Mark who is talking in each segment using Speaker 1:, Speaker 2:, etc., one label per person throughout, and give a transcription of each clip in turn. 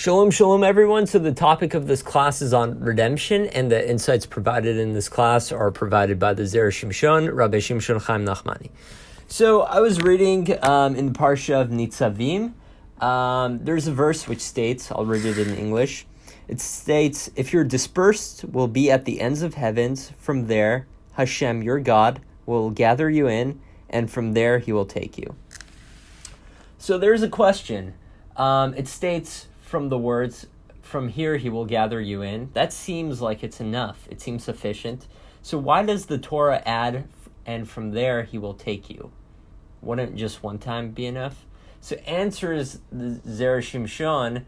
Speaker 1: Shalom everyone. So the topic of this class is on redemption, and the insights provided in this class are provided by the Zera Shimshon, Rabbi Chaim Kanievski. So I was reading in the Parshat of Nitzavim. There's a verse which states, I'll read it in English. It states, if you're dispersed, will be at the ends of heavens. From there, Hashem, your God, will gather you in, and from there he will take you. So there's a question. It states from the words, from here he will gather you in. That seems like it's enough. It seems sufficient. So why does the Torah add, and from there he will take you? Wouldn't just one time be enough? So answers the Zera Shimshon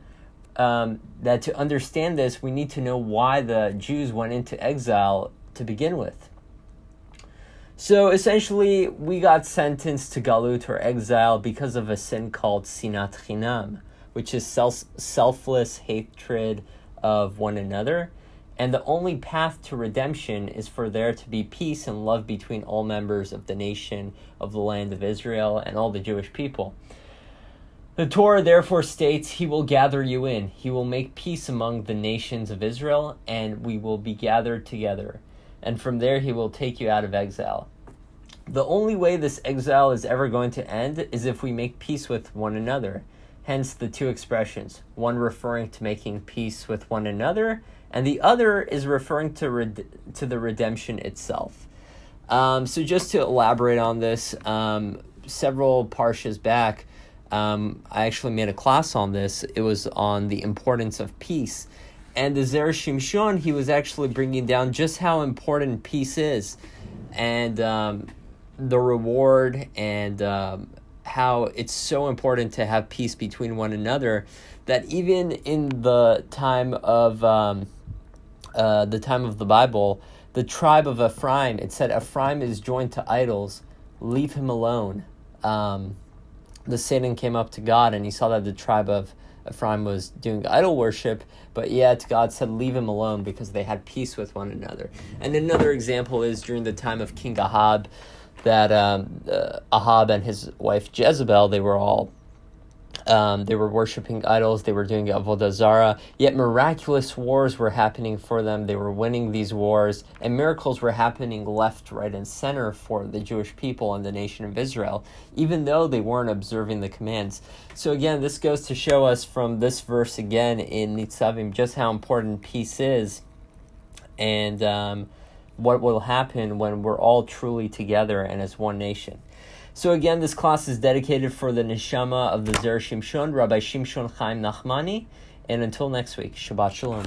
Speaker 1: that to understand this, we need to know why the Jews went into exile to begin with. So essentially, we got sentenced to galut or exile because of a sin called sinat chinam, which is selfless hatred of one another. And the only path to redemption is for there to be peace and love between all members of the nation of the land of Israel and all the Jewish people. The Torah therefore states, he will gather you in. He will make peace among the nations of Israel, and we will be gathered together. And from there he will take you out of exile. The only way this exile is ever going to end is if we make peace with one another. Hence the two expressions, one referring to making peace with one another, and the other is referring to the redemption itself. So just to elaborate on this, several parshas back, I actually made a class on this. It was on the importance of peace. And the Zera Shimshon, he was actually bringing down just how important peace is, and the reward, and how it's so important to have peace between one another, that even in the time of the Bible, the tribe of Ephraim, it said Ephraim is joined to idols, leave him alone. The Satan came up to God and he saw that the tribe of Ephraim was doing idol worship, but yet God said leave him alone because they had peace with one another. And another example is during the time of King Ahab, that Ahab and his wife Jezebel, they were worshiping idols, they were doing avodah zara, yet miraculous wars were happening for them. They were winning these wars, and miracles were happening left, right, and center for the Jewish people and the nation of Israel, even though they weren't observing the commands. So again, this goes to show us from this verse again in Nitzavim just how important peace is, and what will happen when we're all truly together and as one nation. So again, this class is dedicated for the neshama of the Zera Shimshon, Rabbi Chaim Kanievski, and until next week, Shabbat Shalom.